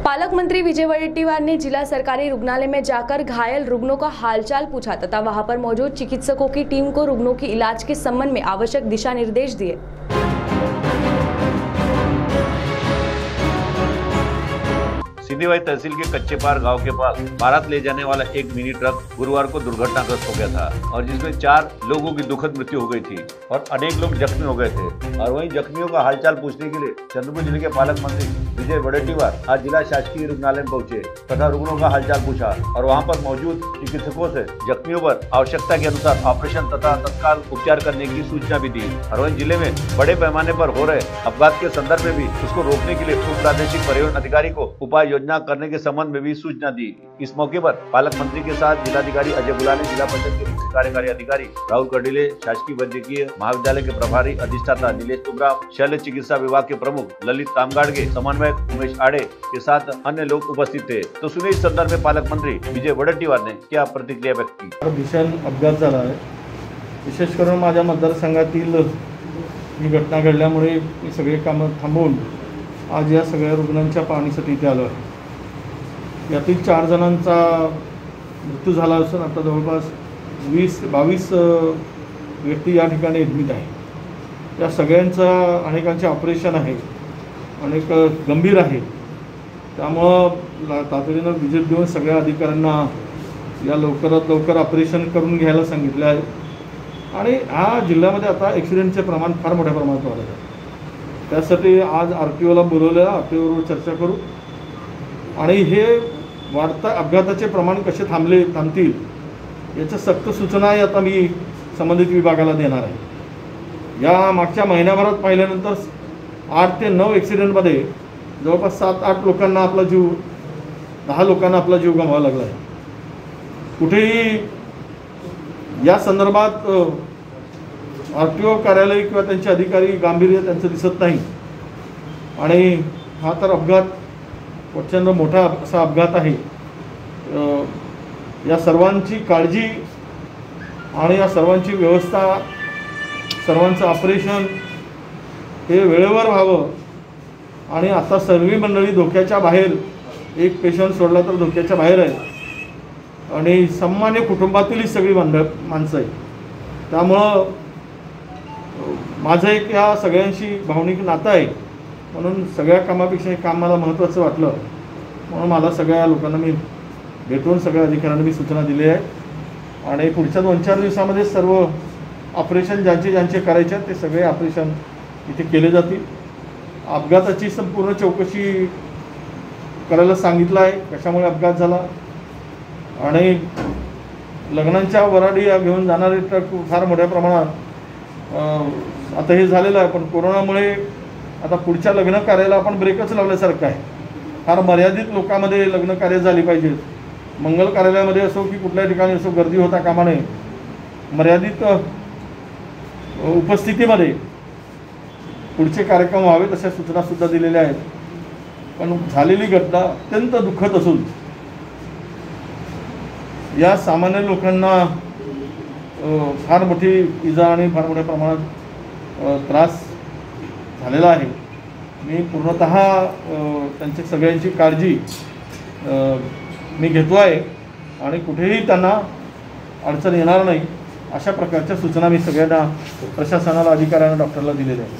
पालक मंत्री विजय वडेट्टीवार ने जिला सरकारी रुग्णालय में जाकर घायल रुग्णों का हालचाल पूछा तथा वहां पर मौजूद चिकित्सकों की टीम को रुग्णों की इलाज के संबंध में आवश्यक दिशा निर्देश दिए। सिंधीवाई तहसील के कच्चे पार गांव के पास बारात ले जाने वाला एक मिनी ट्रक गुरुवार को दुर्घटनाग्रस्त हो गया था और जिसमें 4 लोगों की दुखद मृत्यु हो गई थी और अनेक लोग जख्मी हो गए थे। और वहीं जख्मियों का हालचाल पूछने के लिए चंद्रपुर जिले के पालक मंत्री विजय वडेट्टीवार आज जिला शासकीय रुग्णालय में पहुंचे तथा रुग्णों का हालचाल पूछा और वहां पर मौजूद चिकित्सकों से जख्मियों पर आवश्यकता के अनुसार ऑपरेशन तथा तत्काल उपचार करने की सूचना भी दी। और वहीं जिले में बड़े पैमाने पर हो रहे अपघात के संदर्भ में भी उसको रोकने के लिए उप प्रादेशिक परिवहन अधिकारी को उपाय योजना करने के संबंध में भी सूचना दी। इस मौके पर पालक मंत्री के साथ जिलाधिकारी अजय गुलानी, जिला परिषद के मुख्य कार्यकारी अधिकारी राहुल कर्डिले, शासकीय वैद्यकीय महाविद्यालय के प्रभारी अधिष्ठाता नीलेश तुबरा, शल्य चिकित्सा विभाग के प्रमुख ललित तामगाड़गे, समन्वयक उमेश आड़े के साथ अन्य लोग उपस्थित थे। तो सुने इस संदर्भ में पालक मंत्री विजय वडेट्टीवार ने क्या प्रतिक्रिया व्यक्त की। भीषण अपघात झाला आहे। विशेष करून माझ्या मतदारसंघातील ही घटना घडल्यामुळे मी सगळे कामं थांबवून आज या सगळ्या रुग्णांच्या पाहणीसाठी इथे आलो आहे। यातील 4 जणांचा मृत्यू झाला असून आता जवळपास 20-22 व्यक्ती या ठिकाणी ॲडमिट आहे। या सगळ्यांचं अनेकांचे ऑपरेशन आहे, अनेक गंभीर आहे। त्यामुळं तातडीनं विजिट देऊन सगळ्या अधिकाऱ्यांना या लवकरात लवकर ऑपरेशन करून घ्यायला सांगितले आहे। आणि ह्या जिल्ह्यामध्ये आता ॲक्सिडेंटचे प्रमाण फार मोठ्या प्रमाणात वाढत आहे। त्यासाठी आज RTOला बोलवलं, RTOवर चर्चा करू आणि हे वाढता अपघाताचे प्रमाण कसे थांबतील याच्या सक्त सूचनाही आता मी संबंधित विभागाला देणार आहे। या मागच्या महिन्याभरात पाहिल्यानंतर 8 ते 9 ॲक्सिडेंटमध्ये जवळपास 7-8 लोकांना आपला जीव 10 लोकांना आपला जीव गमवावा लागला आहे। कुठेही या संदर्भात RTO कार्यालय किंवा त्यांचे अधिकारी गांभीर्य त्यांचं दिसत नाही आणि हा तर अपघात प्रचंड मोठा असा अपघात आहे। या सर्वांची काळजी आणि या सर्वांची व्यवस्था, सर्वांचं ऑपरेशन हे वेळेवर व्हावं आणि आता सर्व मंडळी धोक्याच्या बाहेर, एक पेशंट सोडला तर धोक्याच्या बाहेर आहे आणि सामान्य कुटुंबातील ही सगळी माणसं आहे। त्यामुळं माझं एक या सगळ्यांशी भावनिक नातं आहे म्हणून सगळ्या कामापेक्षा हे काम मला महत्त्वाचं वाटलं म्हणून मला सगळ्या लोकांना मी भेटून सगळ्या अधिकाऱ्यांना मी सूचना दिली आहे आणि पुढच्या 2-4 दिवसामध्ये सर्व ऑपरेशन ज्यांचे करायचे ते सगळे ऑपरेशन इथे केले जातील। अपघाताची संपूर्ण चौकशी करायला सांगितलं आहे, कशामुळे अपघात झाला आणि लग्नांच्या वराडी घेऊन जाणारे ट्रक फार मोठ्या प्रमाणात आता हे झालेलं आहे। पण कोरोनामुळे आता पुढच्या लग्न कार्याला आपण ब्रेकच लावल्यासारखं आहे। फार मर्यादित लोकांमध्ये लग्न कार्य झाली पाहिजेत। मंगल कार्यालयामध्ये असो की कुठल्या ठिकाणी असो गर्दी होता कामा नये। मर्यादित उपस्थितीमध्ये पुढचे कार्यक्रम व्हावेत अशा सूचनासुद्धा दिलेल्या आहेत। पण झालेली घटना अत्यंत दुःखद असून या सामान्य लोकांना फार मोठी इजा आणि फार मोठ्या प्रमाणात त्रास झालेला आहे। मी पूर्णतः त्यांची सगळ्यांची काळजी मी घेतो आहे आणि कुठेही त्यांना अडचण येणार नाही अशा प्रकारच्या सूचना मी सगळ्यांना, प्रशासनाला, अधिकाऱ्यांना, डॉक्टरला दिलेल्या आहेत।